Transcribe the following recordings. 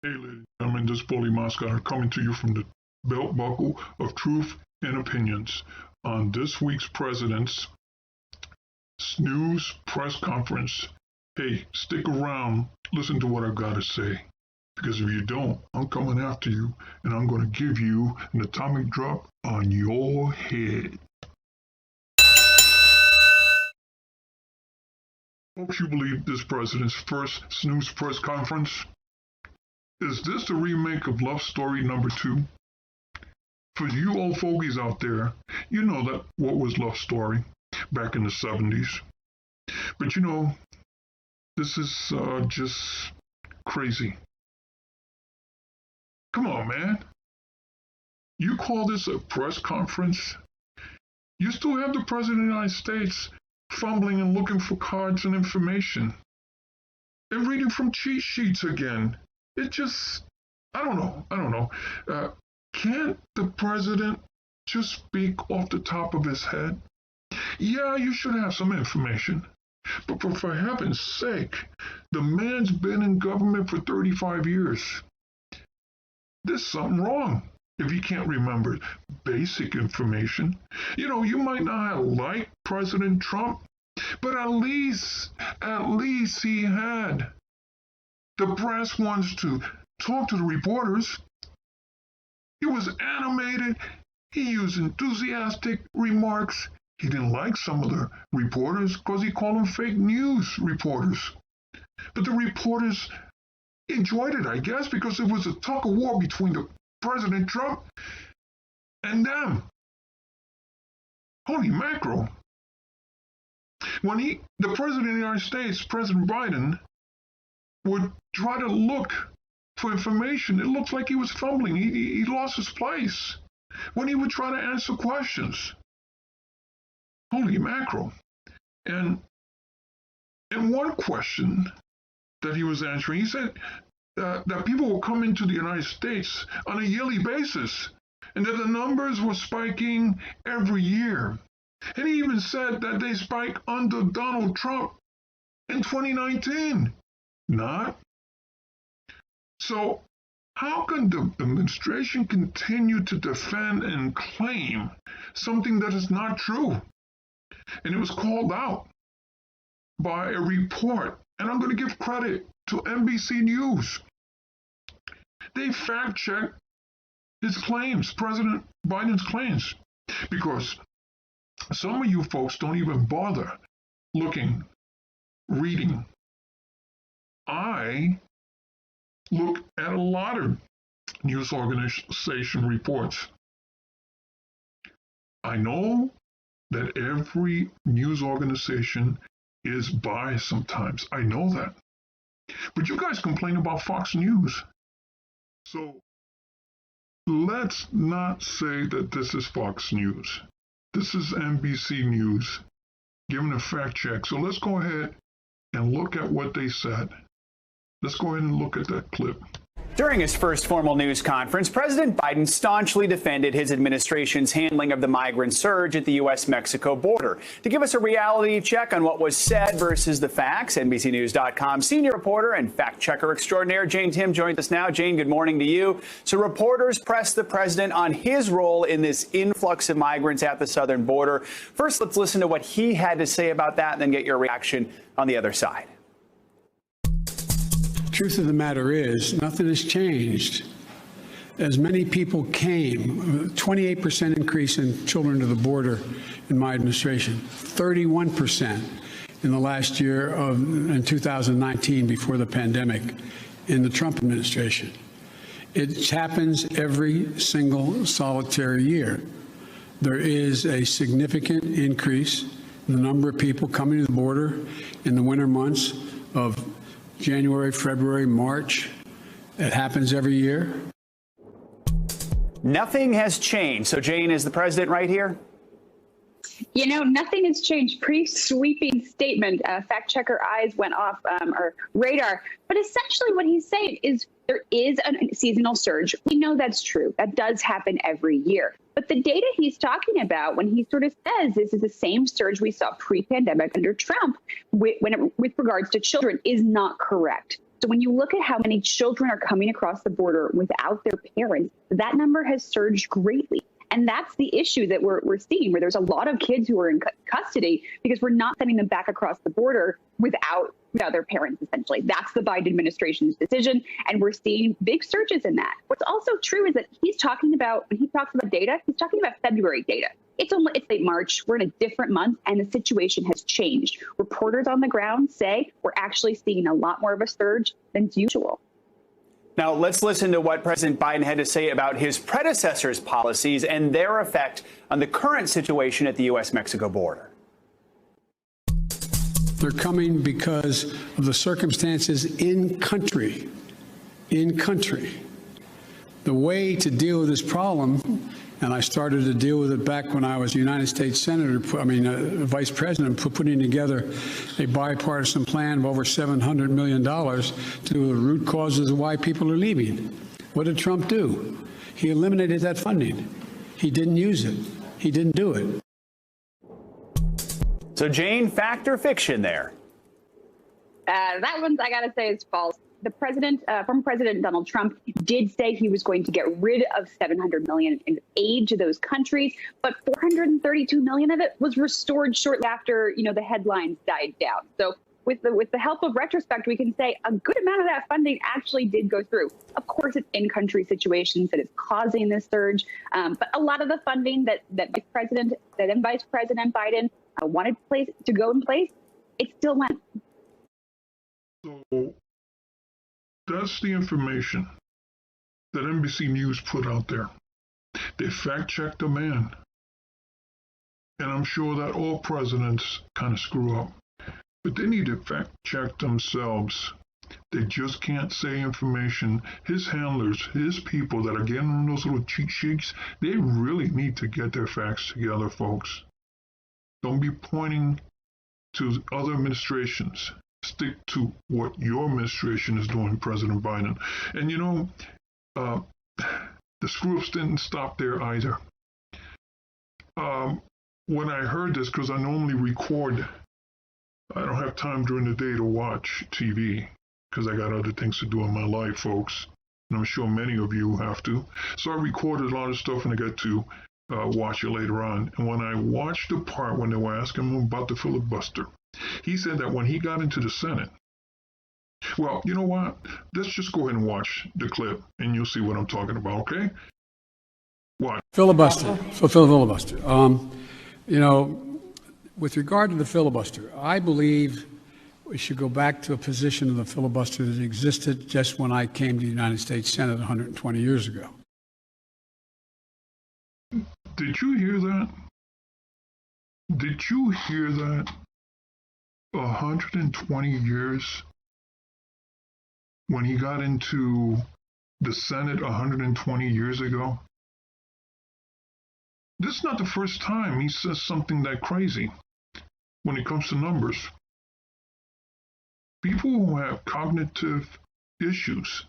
Hey, ladies and gentlemen, this bully mascot coming to you from the belt buckle of truth and opinions on this week's President's Snooze press conference. Hey, stick around, listen to what I've got to say. Because if you don't, I'm coming after you, and I'm going to give you an atomic drop on your head. Hope you believe this president's first Snooze press conference. Is this the remake of Love Story number 2? For you old fogies out there, you know that what was Love Story back in the 70s. But you know, this is just crazy. Come on, man. You call this a press conference? You still have the President of the United States fumbling and looking for cards and information. And reading from cheat sheets again. It just, I don't know. Can't the president just speak off the top of his head? Yeah, you should have some information. But for heaven's sake, the man's been in government for 35 years. There's something wrong if you can't remember basic information. You know, you might not like President Trump, but at least he had the brass ones to talk to the reporters. He was animated. He used enthusiastic remarks. He didn't like some of the reporters because he called them fake news reporters. But the reporters enjoyed it, I guess, because it was a tug of war between the President Trump and them. Holy mackerel. When the President of the United States, President Biden, would try to look for information, it looked like he was fumbling. He lost his place when he would try to answer questions. Holy mackerel. And one question that he was answering, he said that people will come into the United States on a yearly basis and that the numbers were spiking every year. And he even said that they spike under Donald Trump in 2019. Not. So how can the administration continue to defend and claim something that is not true? And it was called out by a report, and I'm going to give credit to NBC News. They fact-checked his claims, President Biden's claims, because some of you folks don't even bother reading. I look at a lot of news organization reports. I know that every news organization is biased sometimes. I know that. But you guys complain about Fox News. So let's not say that this is Fox News. This is NBC News giving a fact check. So let's go ahead and look at what they said. Let's go ahead and look at that clip. During his first formal news conference, President Biden staunchly defended his administration's handling of the migrant surge at the U.S.-Mexico border. To give us a reality check on what was said versus the facts, NBCNews.com senior reporter and fact-checker extraordinaire Jane Tim joins us now. Jane, good morning to you. So reporters pressed the president on his role in this influx of migrants at the southern border. First, let's listen to what he had to say about that and then get your reaction on the other side. Truth of the matter is, nothing has changed. As many people came, 28% increase in children to the border in my administration, 31% in the last year in 2019 before the pandemic in the Trump administration. It happens every single solitary year. There is a significant increase in the number of people coming to the border in the winter months of January, February, March. It happens every year. Nothing has changed. So, Jane, is the president right here? You know, nothing has changed. Pretty sweeping statement. Fact checker eyes went off our radar. But essentially what he's saying is there is a seasonal surge. We know that's true. That does happen every year. But the data he's talking about when he sort of says this is the same surge we saw pre-pandemic under Trump with regards to children is not correct. So when you look at how many children are coming across the border without their parents, that number has surged greatly. And that's the issue that we're seeing, where there's a lot of kids who are in custody because we're not sending them back across the border without their parents, essentially. That's the Biden administration's decision. And we're seeing big surges in that. What's also true is that when he talks about data, he's talking about February data. It's late March. We're in a different month, and the situation has changed. Reporters on the ground say we're actually seeing a lot more of a surge than usual. Now, let's listen to what President Biden had to say about his predecessor's policies and their effect on the current situation at the U.S.-Mexico border. They're coming because of the circumstances in country. In country. The way to deal with this problem, and I started to deal with it back when I was United States Senator, Vice President, putting together a bipartisan plan of over $700 million to the root causes of why people are leaving. What did Trump do? He eliminated that funding. He didn't use it. He didn't do it. So, Jane, fact or fiction there? That one, I got to say, is false. The former President Donald Trump did say he was going to get rid of $700 million in aid to those countries, but $432 million of it was restored shortly after, the headlines died down. So with the help of retrospect, we can say a good amount of that funding actually did go through. Of course, it's in-country situations that is causing this surge, but a lot of the funding that Vice President Biden wanted to go in place, it still went. So that's the information that NBC News put out there. They fact-checked the man. And I'm sure that all presidents kind of screw up. But they need to fact-check themselves. They just can't say information. His handlers, his people that are getting on those little cheat sheets, they really need to get their facts together, folks. Don't be pointing to other administrations. Stick to what your administration is doing, President Biden. And the screw-ups didn't stop there either. When I heard this, because I normally record, I don't have time during the day to watch TV because I got other things to do in my life, folks. And I'm sure many of you have to. So I recorded a lot of stuff and I got to watch it later on. And when I watched the part when they were asking him about the filibuster, he said that when he got into the Senate, well, you know what? Let's just go ahead and watch the clip and you'll see what I'm talking about, okay? What? Filibuster. Filibuster. With regard to the filibuster, I believe we should go back to a position of the filibuster that existed just when I came to the United States Senate 120 years ago. Did you hear that? Did you hear that? 120 years when he got into the Senate 120 years ago. This is not the first time he says something that crazy when it comes to numbers. People who have cognitive issues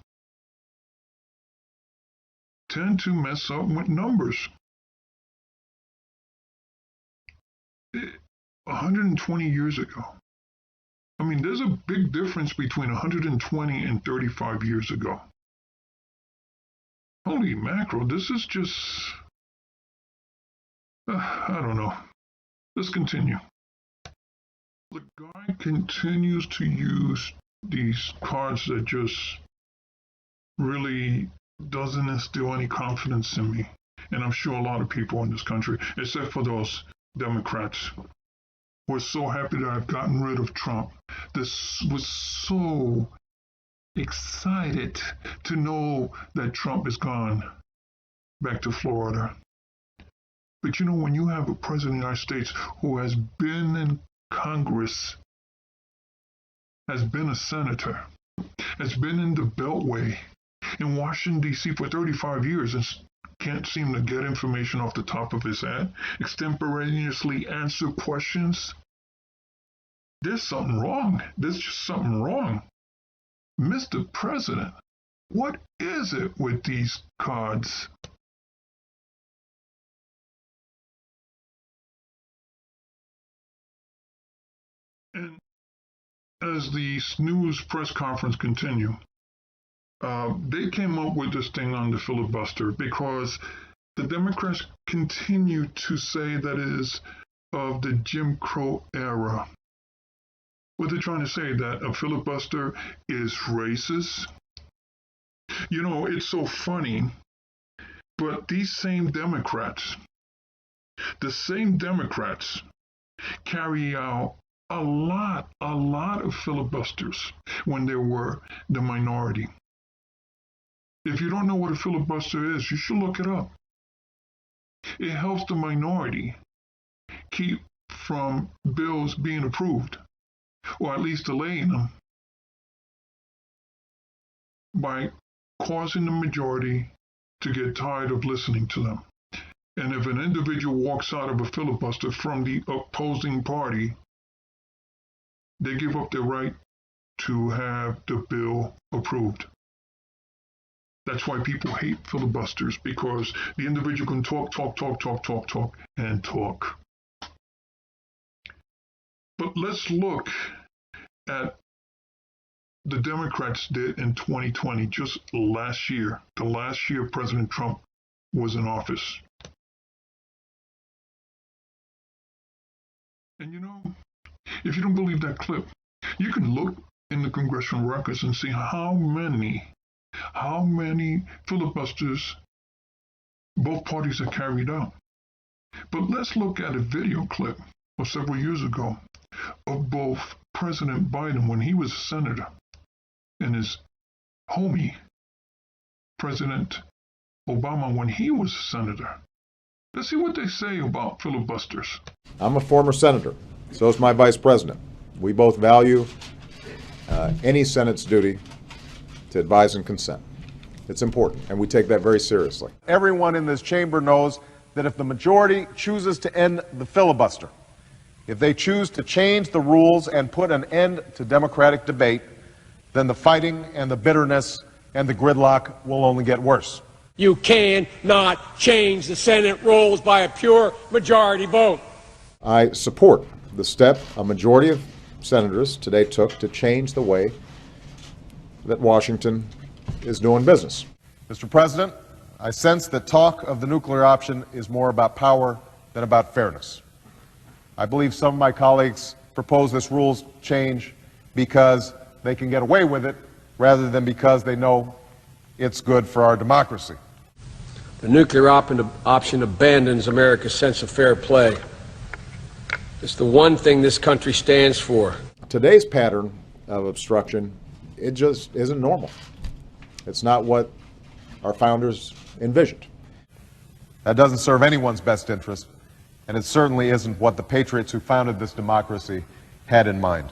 tend to mess up with numbers. 120 years ago. I mean, there's a big difference between 120 and 35 years ago. Holy mackerel, this is just, I don't know. Let's continue. The guy continues to use these cards that just really doesn't instill any confidence in me. And I'm sure a lot of people in this country, except for those Democrats, were so happy that I've gotten rid of Trump. This was so excited to know that Trump is gone back to Florida. But when you have a president of the United States who has been in Congress, has been a senator, has been in the Beltway in Washington, D.C. for 35 years and can't seem to get information off the top of his head, extemporaneously answer questions, there's something wrong. There's just something wrong. Mr. President, what is it with these cards? And as the Snooze press conference continued, they came up with this thing on the filibuster because the Democrats continue to say that it is of the Jim Crow era. What they're trying to say, that a filibuster is racist. You know, it's so funny, but these same Democrats, the same Democrats carry out a lot of filibusters when they were the minority. If you don't know what a filibuster is, you should look it up. It helps the minority keep from bills being approved, or at least delaying them, by causing the majority to get tired of listening to them. And if an individual walks out of a filibuster from the opposing party, they give up their right to have the bill approved. That's why people hate filibusters, because the individual can talk, and talk. But let's look at the Democrats did in 2020, just last year, the last year President Trump was in office. And you know, if you don't believe that clip, you can look in the congressional records and see how many filibusters both parties have carried out. But let's look at a video clip of several years ago of both President Biden when he was a senator and his homie, President Obama, when he was a senator. Let's see what they say about filibusters. I'm a former senator. So is my vice president. We both value any Senate's duty to advise and consent. It's important, and we take that very seriously. Everyone in this chamber knows that if the majority chooses to end the filibuster, if they choose to change the rules and put an end to democratic debate, then the fighting and the bitterness and the gridlock will only get worse. You cannot change the Senate rules by a pure majority vote. I support the step a majority of senators today took to change the way that Washington is doing business. Mr. President, I sense that talk of the nuclear option is more about power than about fairness. I believe some of my colleagues propose this rules change because they can get away with it rather than because they know it's good for our democracy. The nuclear option abandons America's sense of fair play. It's the one thing this country stands for. Today's pattern of obstruction, it just isn't normal. It's not what our founders envisioned. That doesn't serve anyone's best interest, and it certainly isn't what the patriots who founded this democracy had in mind.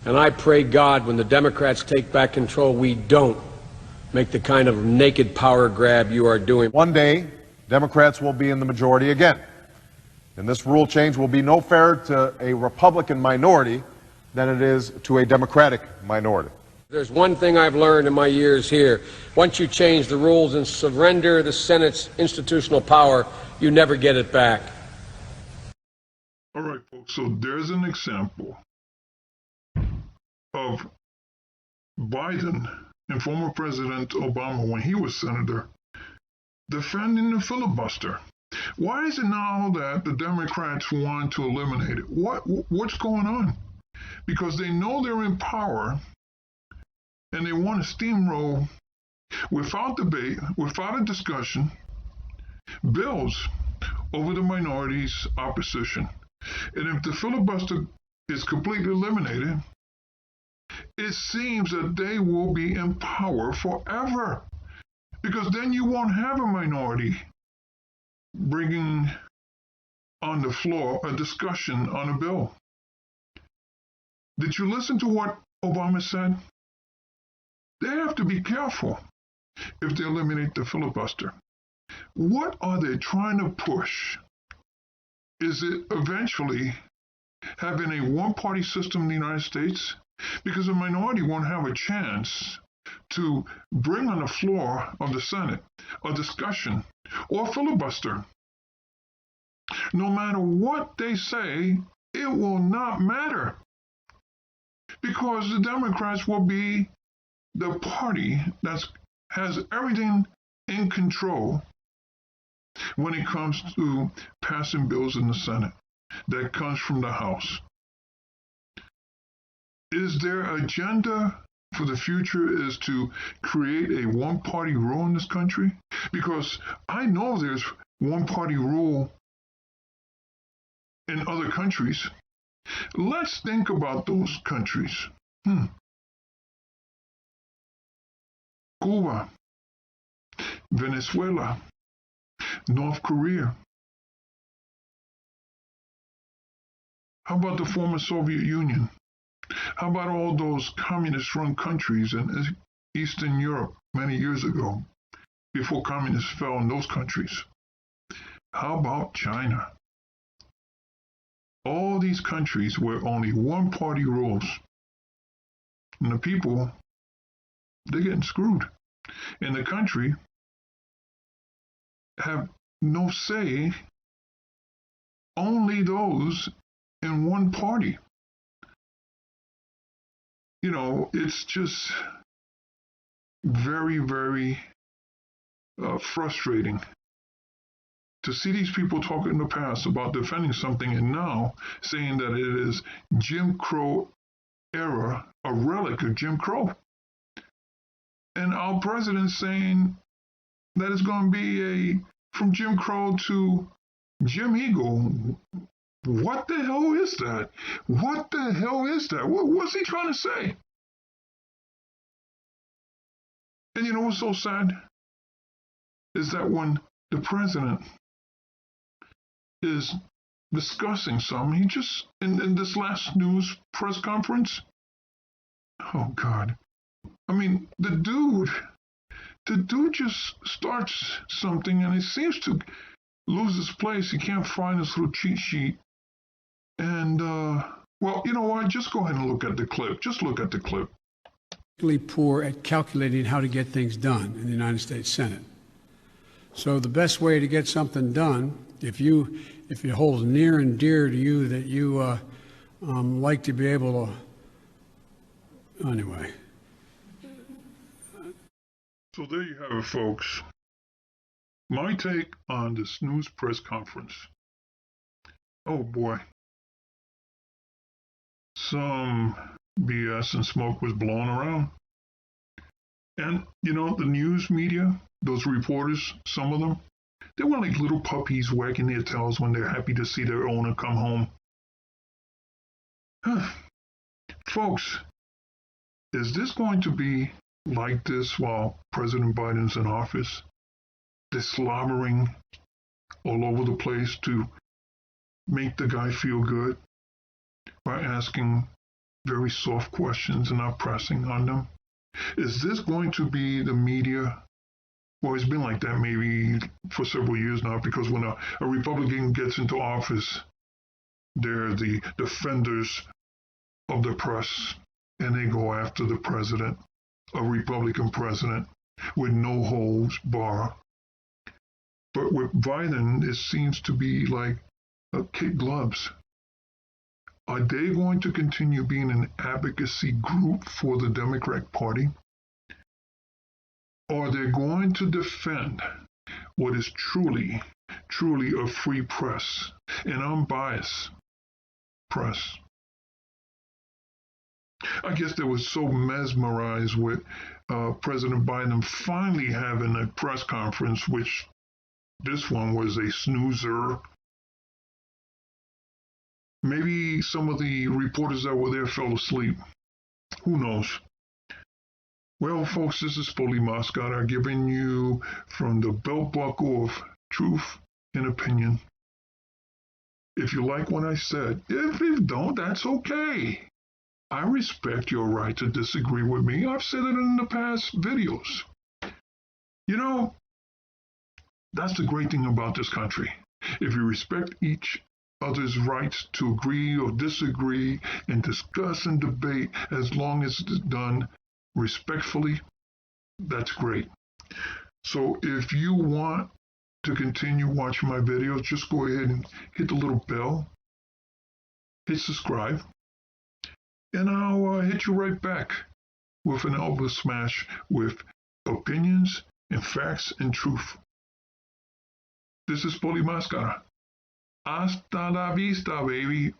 And I pray God when the Democrats take back control, we don't make the kind of naked power grab you are doing. One day, Democrats will be in the majority again. And this rule change will be no fairer to a Republican minority than it is to a Democratic minority. There's one thing I've learned in my years here. Once you change the rules and surrender the Senate's institutional power, you never get it back. All right, folks, so there's an example of Biden and former President Obama, when he was senator, defending the filibuster. Why is it now that the Democrats want to eliminate it? What's going on? Because they know they're in power and they want to steamroll without debate, without a discussion, bills over the minority's opposition. And if the filibuster is completely eliminated, it seems that they will be in power forever. Because then you won't have a minority bringing on the floor a discussion on a bill. Did you listen to what Obama said? They have to be careful if they eliminate the filibuster. What are they trying to push? Is it eventually having a one-party system in the United States? Because a minority won't have a chance to bring on the floor of the Senate a discussion or filibuster. No matter what they say, it will not matter. because the Democrats will be the party that has everything in control when it comes to passing bills in the Senate that comes from the House. Is their agenda for the future is to create a one-party rule in this country? Because I know there's one-party rule in other countries. Let's think about those countries. Cuba, Venezuela, North Korea. How about the former Soviet Union? How about all those communist-run countries in Eastern Europe many years ago, before communists fell in those countries? How about China? All these countries where only one-party rules, and the people, they're getting screwed. And the country have no say, only those in one party. You know, it's just very, very frustrating to see these people talk in the past about defending something and now saying that it is Jim Crow era, a relic of Jim Crow. And our president saying that it's going to be from Jim Crow to Jim Eagle. What the hell is that? What the hell is that? What's he trying to say? And you know what's so sad? Is that when the president is discussing something, he just, in this last Snooze press conference, oh God. I mean, the dude just starts something and he seems to lose his place. He can't find his little cheat sheet. And, well, you know what? Just go ahead and look at the clip. Just look at the clip. Poor at calculating how to get things done in the United States Senate. So the best way to get something done, if it holds near and dear to you that you like to be able to, anyway. So there you have it, folks. My take on the Snooze press conference. Oh boy. Some BS and smoke was blown around. And, you know, the news media, those reporters, some of them, they were like little puppies wagging their tails when they're happy to see their owner come home. Folks, is this going to be like this while President Biden's in office? They're slobbering all over the place to make the guy feel good by asking very soft questions and not pressing on them. Is this going to be the media? Well, it's been like that maybe for several years now, because when a Republican gets into office, they're the defenders of the press, and they go after the president, a Republican president, with no holds bar. But with Biden, it seems to be like kid gloves. Are they going to continue being an advocacy group for the Democrat Party? Or are they going to defend what is truly, truly a free press, an unbiased press? I guess they were so mesmerized with President Biden finally having a press conference, which this one was a snoozer. Maybe some of the reporters that were there fell asleep. Who knows? Well, folks, this is Foley Moscata giving you from the belt buckle of truth and opinion. If you like what I said, if you don't, that's okay. I respect your right to disagree with me. I've said it in the past videos. You know, that's the great thing about this country. If you respect each other's rights to agree or disagree and discuss and debate, as long as it's done respectfully, that's great. So if you want to continue watching my videos, just go ahead and hit the little bell, hit subscribe, and I'll hit you right back with an elbow smash with opinions and facts and truth. This is Poli Mascara. Hasta la vista, baby.